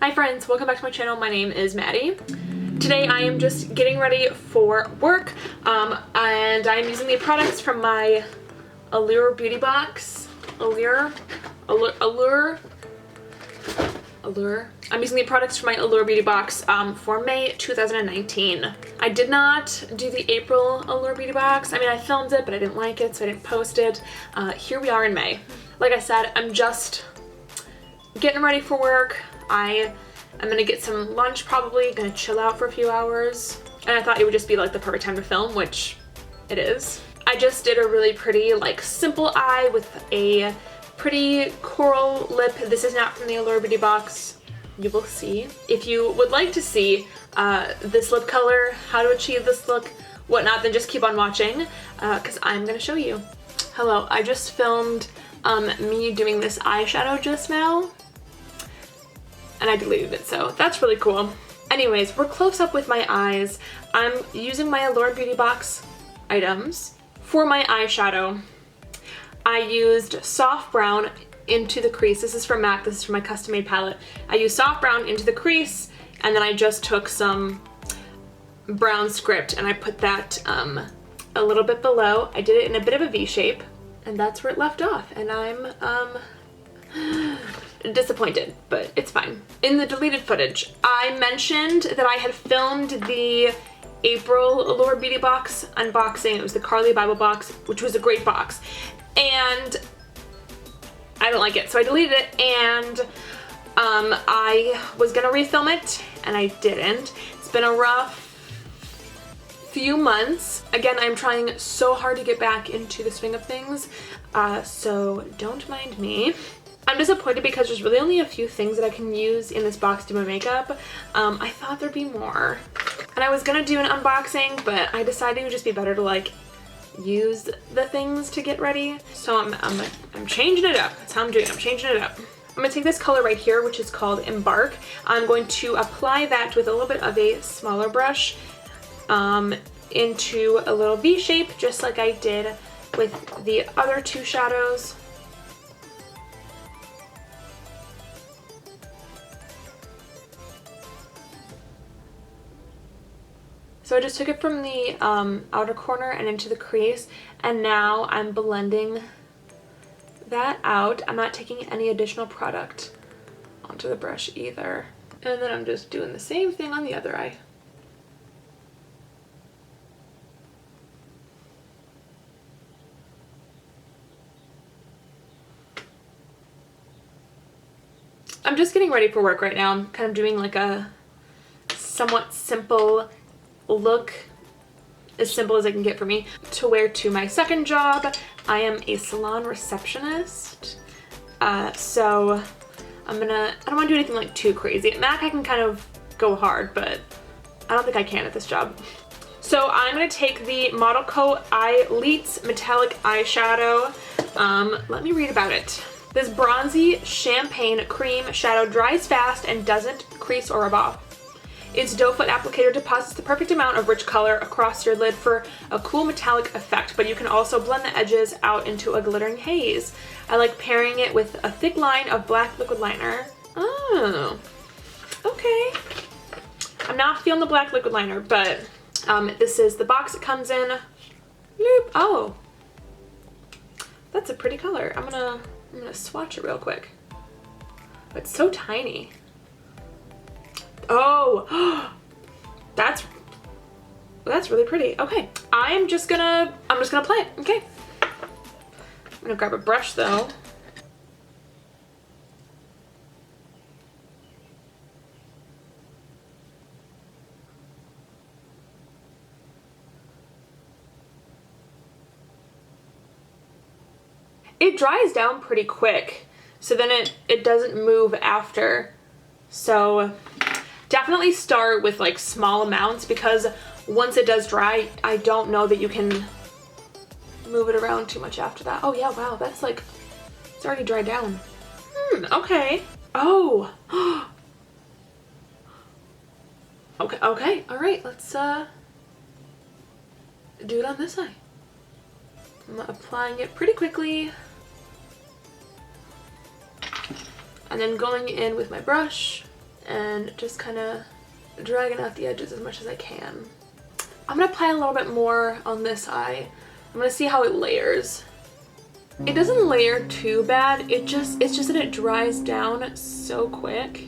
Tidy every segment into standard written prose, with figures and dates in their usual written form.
Hi friends, welcome back to my channel. My name is Maddie. Today I am just getting ready for work and I'm using the products from my Allure Beauty Box. Allure. I'm using the products from my Allure Beauty Box for May 2019. I did not do the April Allure Beauty Box. I mean, I filmed it, but I didn't like it, so I didn't post it. Here we are in May. Like I said, I'm just getting ready for work. I'm gonna get some lunch probably, gonna chill out for a few hours. And I thought it would just be like the perfect time to film, which it is. I just did a really pretty, like, simple eye with a pretty coral lip. This is not from the Allure Beauty Box. You will see. If you would like to see this lip color, how to achieve this look, whatnot, then just keep on watching because I'm gonna show you. Hello, I just filmed me doing this eyeshadow just now and I deleted it, so that's really cool. Anyways, we're close up with my eyes. I'm using my Allure Beauty Box items. For my eyeshadow, I used soft brown into the crease. This is from MAC, this is from my custom made palette. I used soft brown into the crease and then I just took some brown script and I put that a little bit below. I did it in a bit of a V shape and that's where it left off and I'm disappointed, but it's fine. In the deleted footage, I mentioned that I had filmed the April Allure Beauty Box unboxing. It was the Carly Bible box, which was a great box, and I don't like it, so I deleted it, and I was gonna refilm it, and I didn't. It's been a rough few months. Again, I'm trying so hard to get back into the swing of things, so don't mind me. I'm disappointed because there's really only a few things that I can use in this box to do my makeup. I thought there'd be more. And I was gonna do an unboxing, but I decided it would just be better to like use the things to get ready. So I'm changing it up. That's how I'm doing it. I'm changing it up. I'm gonna take this color right here, which is called Embark. I'm going to apply that with a little bit of a smaller brush into a little V shape, just like I did with the other two shadows. So I just took it from the outer corner and into the crease, and now I'm blending that out. I'm not taking any additional product onto the brush either. And then I'm just doing the same thing on the other eye. I'm just getting ready for work right now. I'm kind of doing like a somewhat simple look, as simple as I can get for me, to wear to my second job. I am a salon receptionist, so I don't want to do anything like too crazy. At MAC I can kind of go hard, but I don't think I can at this job. So I'm going to take the Model Co. Eyelight Metallic Eyeshadow. Let me read about it. This bronzy champagne cream shadow dries fast and doesn't crease or rub off. Its doe foot applicator deposits the perfect amount of rich color across your lid for a cool metallic effect, but you can also blend the edges out into a glittering haze. I like pairing it with a thick line of black liquid liner. Oh, okay. I'm not feeling the black liquid liner, but this is the box it comes in. Bloop. Oh, that's a pretty color. I'm gonna swatch it real quick. It's so tiny. Oh, that's really pretty. Okay, I'm just gonna apply it. Okay, I'm gonna grab a brush though. It dries down pretty quick, so then it doesn't move after. So definitely start with like small amounts, because once it does dry, I don't know that you can move it around too much after that. Oh yeah, wow, that's like, it's already dried down. Okay. Oh. Okay, all right, let's do it on this eye. I'm applying it pretty quickly. And then going in with my brush and just kind of dragging out the edges as much as I can. I'm gonna apply a little bit more on this eye. I'm gonna see how it layers. It doesn't layer too bad, it's just that it dries down so quick.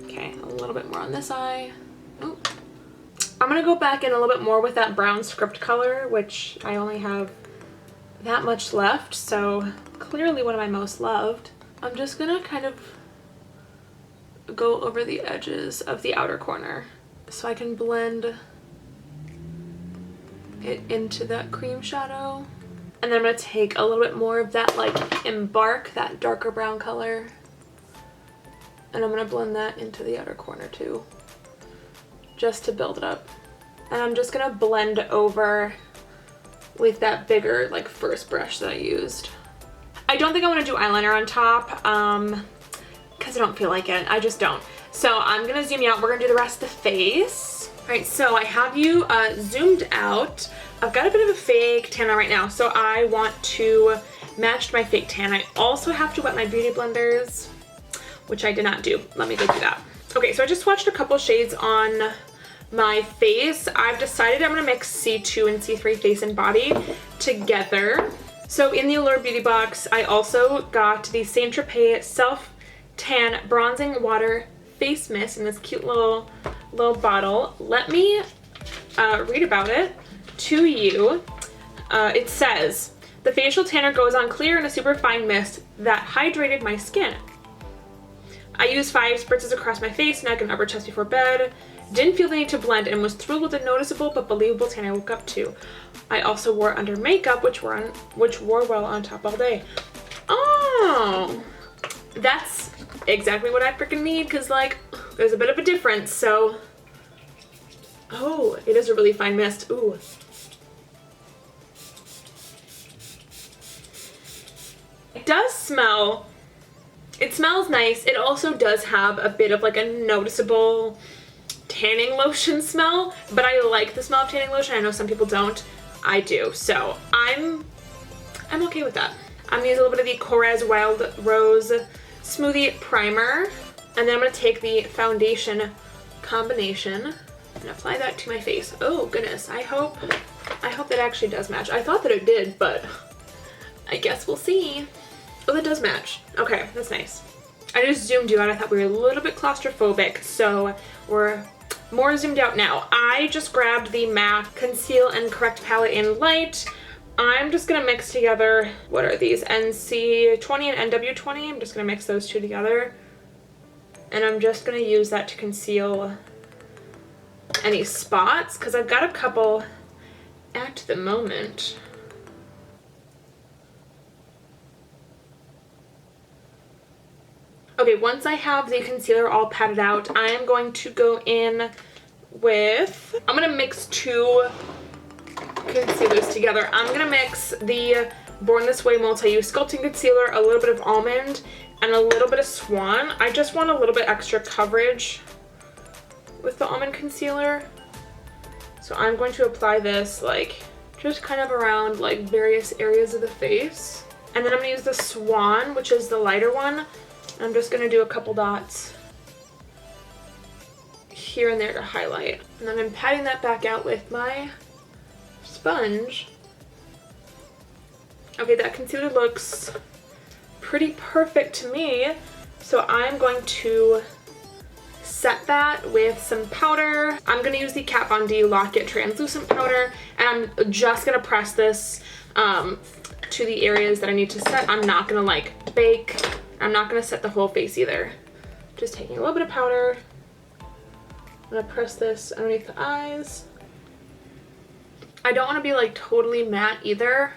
Okay, a little bit more on this eye. Oh. I'm gonna go back in a little bit more with that brown script color, which I only have that much left, so clearly one of my most loved. I'm just gonna kind of go over the edges of the outer corner so I can blend it into that cream shadow. And then I'm gonna take a little bit more of that like embark, that darker brown color, and I'm gonna blend that into the outer corner too, just to build it up. And I'm just gonna blend over with that bigger like first brush that I used. I don't think I want to do eyeliner on top because I don't feel like it. I just don't. So I'm gonna zoom you out. We're gonna do the rest of the face. All right, so I have you zoomed out. I've got a bit of a fake tan on right now, so I want to match my fake tan. I also have to wet my beauty blenders, which I did not do. Let me go do that. Okay, so I just swatched a couple shades on my face. I've decided I'm gonna mix C2 and C3 face and body together. So in the Allure Beauty Box, I also got the Saint Tropez Self Tan Bronzing Water Face Mist in this cute little bottle. Let me read about it to you. It says, the facial tanner goes on clear in a super fine mist that hydrated my skin. I used 5 spritzes across my face, neck, and upper chest before bed. Didn't feel the need to blend and was thrilled with the noticeable but believable tan I woke up to. I also wore under makeup, which wore well on top all day. Oh, that's exactly what I freaking need, because like there's a bit of a difference. So, oh, it is a really fine mist. Ooh. It does smell, it smells nice. It also does have a bit of like a noticeable tanning lotion smell, but I like the smell of tanning lotion. I know some people don't. I do. So I'm okay with that. I'm gonna use a little bit of the Korres Wild Rose Smoothie Primer, and then I'm gonna take the foundation combination and apply that to my face. Oh goodness, I hope that actually does match. I thought that it did, but I guess we'll see. Oh, that does match. Okay, that's nice. I just zoomed you out. I thought we were a little bit claustrophobic, so we're more zoomed out now. I just grabbed the MAC Conceal and Correct Palette in Light. I'm just gonna mix together, what are these? NC20 and NW20. I'm just gonna mix those two together. And I'm just gonna use that to conceal any spots, because I've got a couple at the moment. Okay, once I have the concealer all patted out, I am going to go in with, I'm gonna mix 2 concealers together. I'm gonna mix the Born This Way Multi-Use Sculpting Concealer, a little bit of Almond, and a little bit of Swan. I just want a little bit extra coverage with the Almond Concealer. So I'm going to apply this like just kind of around like various areas of the face. And then I'm gonna use the Swan, which is the lighter one. I'm just gonna do a couple dots here and there to highlight. And then I'm patting that back out with my sponge. Okay, that concealer looks pretty perfect to me. So I'm going to set that with some powder. I'm gonna use the Kat Von D Lock It Translucent Powder, and I'm just gonna press this to the areas that I need to set. I'm not gonna like bake. I'm not gonna set the whole face either. Just taking a little bit of powder. I'm gonna press this underneath the eyes. I don't wanna be like totally matte either.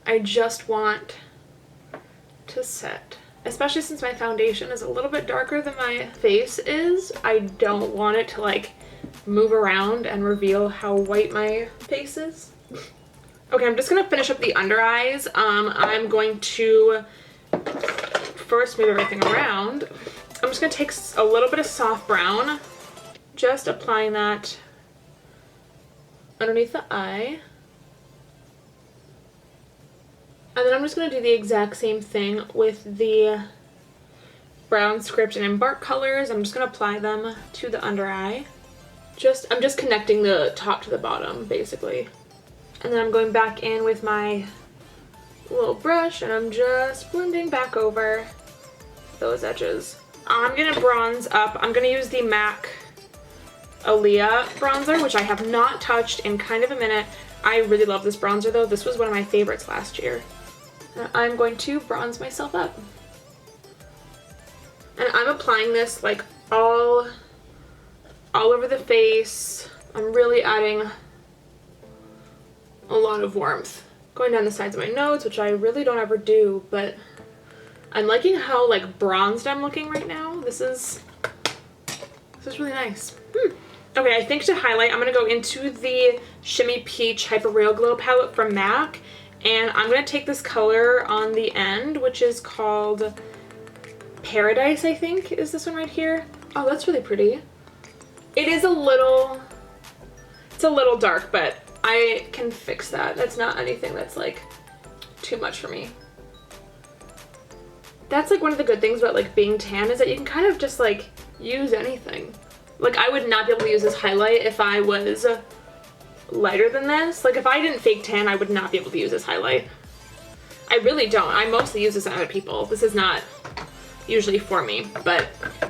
I just want to set. Especially since my foundation is a little bit darker than my face is. I don't want it to like move around and reveal how white my face is. Okay, I'm just gonna finish up the under eyes. I'm going to first move everything around. I'm just gonna take a little bit of soft brown, just applying that underneath the eye. And then I'm just gonna do the exact same thing with the Brown Script and Embark colors. I'm just gonna apply them to the under eye. I'm just connecting the top to the bottom, basically. And then I'm going back in with my little brush and I'm just blending back over those edges. I'm gonna bronze up. I'm gonna use the MAC Aaliyah bronzer, which I have not touched in kind of a minute. I really love this bronzer though. This was one of my favorites last year. And I'm going to bronze myself up. And I'm applying this like all over the face. I'm really adding a lot of warmth. Going down the sides of my nose, which I really don't ever do, but I'm liking how like bronzed I'm looking right now. This is really nice. Okay, I think to highlight, I'm gonna go into the Shimmy Peach Hyper Real Glow palette from MAC, and I'm gonna take this color on the end, which is called Paradise, I think, is this one right here. Oh, that's really pretty. It is it's a little dark, but I can fix that. That's not anything that's like too much for me. That's like one of the good things about like being tan is that you can kind of just like use anything. Like I would not be able to use this highlight if I was lighter than this. Like if I didn't fake tan, I would not be able to use this highlight. I really don't. I mostly use this on other people. This is not usually for me, but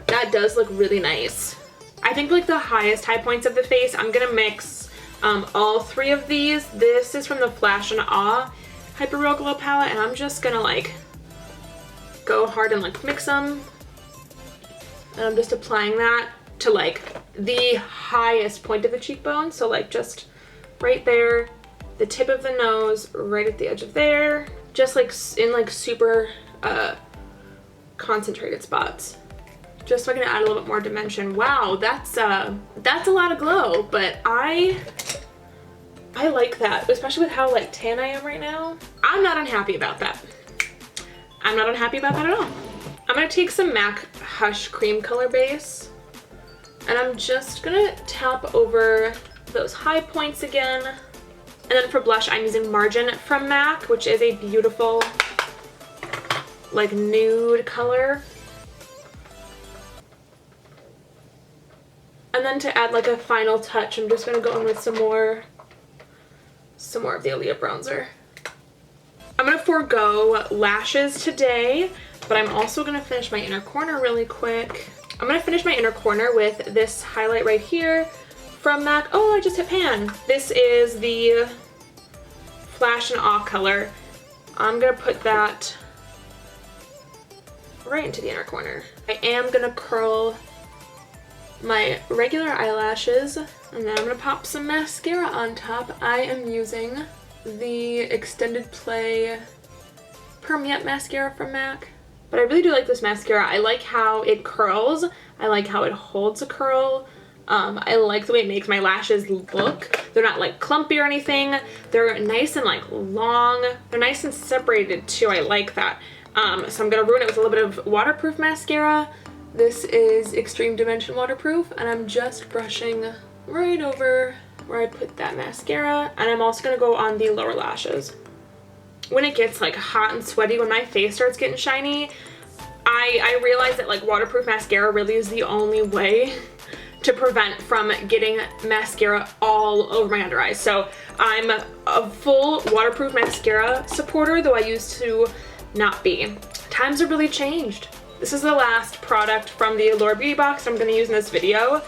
that does look really nice. I think like the highest high points of the face, I'm gonna mix all three of these. This is from the Flash and Awe Hyper Real Glow palette, and I'm just gonna like go hard and like mix them. And I'm just applying that to like the highest point of the cheekbone. So like just right there, the tip of the nose, right at the edge of there, just like in like super concentrated spots. Just so I can add a little bit more dimension. Wow, that's a lot of glow, but I like that, especially with how like tan I am right now. I'm not unhappy about that. I'm not unhappy about that at all. I'm gonna take some MAC Hush Cream Color Base, and I'm just gonna tap over those high points again. And then for blush, I'm using Margin from MAC, which is a beautiful like nude color. And then to add like a final touch, I'm just gonna go in with some more of the Aaliyah bronzer. I'm gonna forego lashes today, but I'm also gonna finish my inner corner really quick. I'm gonna finish my inner corner with this highlight right here from MAC. Oh, I just hit pan. This is the Flash and Awe color. I'm gonna put that right into the inner corner. I am gonna curl my regular eyelashes, and then I'm gonna pop some mascara on top. I am using the Extended Play Perm Mascara from MAC. But I really do like this mascara. I like how it curls. I like how it holds a curl. I like the way it makes my lashes look. They're not like clumpy or anything. They're nice and like long. They're nice and separated too. I like that. So I'm gonna ruin it with a little bit of waterproof mascara. This is Extreme Dimension Waterproof, and I'm just brushing right over where I put that mascara. And I'm also gonna go on the lower lashes. When it gets like hot and sweaty, when my face starts getting shiny, I realize that like waterproof mascara really is the only way to prevent from getting mascara all over my under eyes. So I'm a full waterproof mascara supporter, though I used to not be. Times have really changed. This is the last product from the Allure Beauty Box I'm going to use in this video.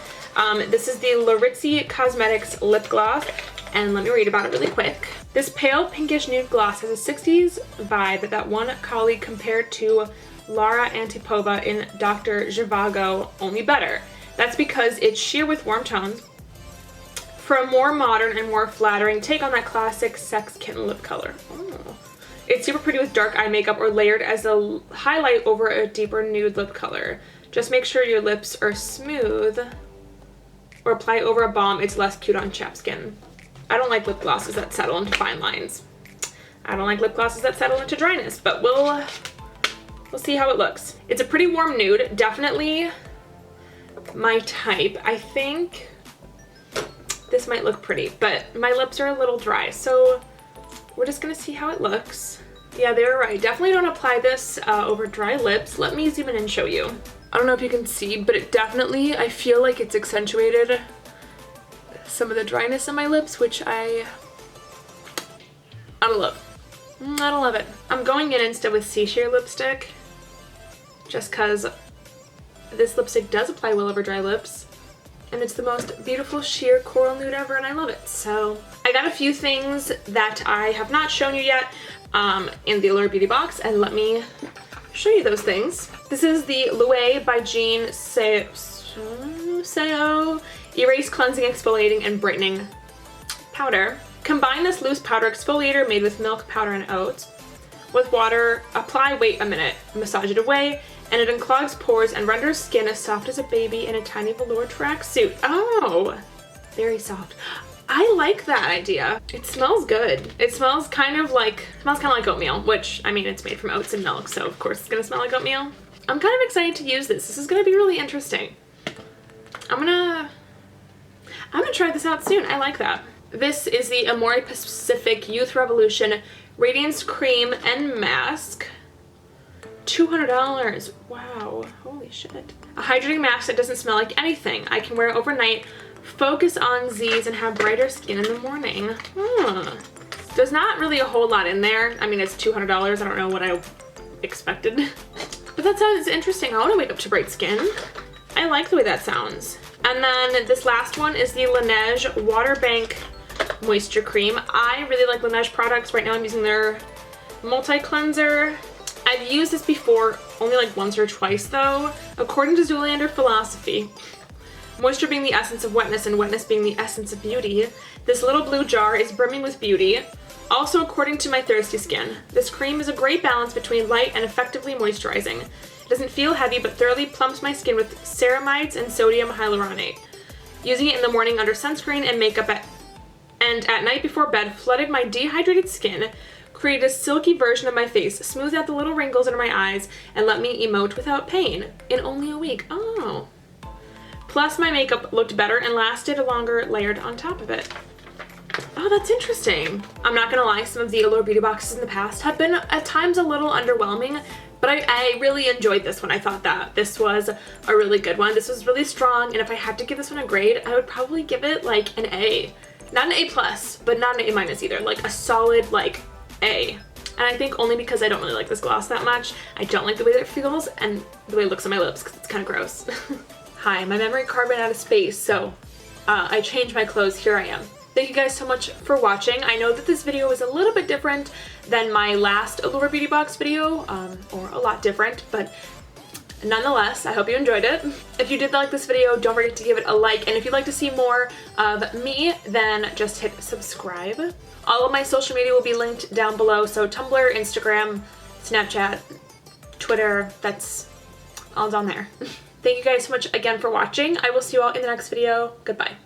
This is the Laritzy Cosmetics Lip Gloss, and let me read about it really quick. This pale pinkish nude gloss has a 60s vibe that one colleague compared to Lara Antipova in Dr. Zhivago, only better. That's because it's sheer with warm tones for a more modern and more flattering take on that classic Sex Kitten lip color. Oh. It's super pretty with dark eye makeup or layered as a highlight over a deeper nude lip color. Just make sure your lips are smooth or apply over a balm. It's less cute on chapped skin. I don't like lip glosses that settle into fine lines. I don't like lip glosses that settle into dryness, but we'll see how it looks. It's a pretty warm nude, definitely my type. I think this might look pretty, but my lips are a little dry, so we're just gonna see how it looks. Yeah, they were right. Definitely don't apply this over dry lips. Let me zoom in and show you. I don't know if you can see, but it definitely, I feel like it's accentuated some of the dryness in my lips, which I don't love. I don't love it. I'm going in instead with Sea Sheer lipstick, just because this lipstick does apply well over dry lips, and it's the most beautiful sheer coral nude ever, and I love it. So I got a few things that I have not shown you yet in the Allure Beauty Box, and let me show you those things. This is the Louis by Jean Seo Erase Cleansing, Exfoliating, and Brightening Powder. Combine this loose powder exfoliator made with milk, powder, and oats with water. Apply, wait a minute, massage it away, and it unclogs pores and renders skin as soft as a baby in a tiny velour tracksuit. Oh, very soft. I like that idea. It smells good. It smells kind of like oatmeal, which, I mean, it's made from oats and milk, so of course it's gonna smell like oatmeal. I'm kind of excited to use this. This is gonna be really interesting. I'm gonna try this out soon. I like that. This is the Amore Pacific Youth Revolution Radiance Cream and Mask. $200. Wow. Holy shit. A hydrating mask that doesn't smell like anything. I can wear it overnight, focus on Z's, and have brighter skin in the morning. There's not really a whole lot in there. I mean, it's $200. I don't know what I expected. But that sounds interesting. I want to wake up to bright skin. I like the way that sounds. And then this last one is the Laneige Water Bank Moisture Cream. I really like Laneige products. Right now I'm using their multi-cleanser. I've used this before, only like once or twice though. According to Zoolander philosophy, moisture being the essence of wetness and wetness being the essence of beauty, this little blue jar is brimming with beauty. Also, according to my thirsty skin, this cream is a great balance between light and effectively moisturizing. It doesn't feel heavy, but thoroughly plumps my skin with ceramides and sodium hyaluronate. Using it in the morning under sunscreen and makeup and at night before bed flooded my dehydrated skin, created a silky version of my face, smoothed out the little wrinkles under my eyes, and let me emote without pain in only a week. Oh. Plus, my makeup looked better and lasted longer layered on top of it. Oh, that's interesting. I'm not gonna lie, some of the Allure Beauty Boxes in the past have been at times a little underwhelming, but I really enjoyed this one. I thought that this was a really good one. This was really strong, and if I had to give this one a grade, I would probably give it like an A. Not an A+, but not an A- either. Like a solid, like, A. And I think only because I don't really like this gloss that much. I don't like the way that it feels and the way it looks on my lips because it's kind of gross. Hi, my memory card ran out of space, so I changed my clothes. Here I am. Thank you guys so much for watching. I know that this video is a little bit different than my last Allure Beauty Box video, or a lot different, but nonetheless, I hope you enjoyed it. If you did like this video, don't forget to give it a like, and if you'd like to see more of me, then just hit subscribe. All of my social media will be linked down below, so Tumblr, Instagram, Snapchat, Twitter, that's all down there. Thank you guys so much again for watching. I will see you all in the next video. Goodbye.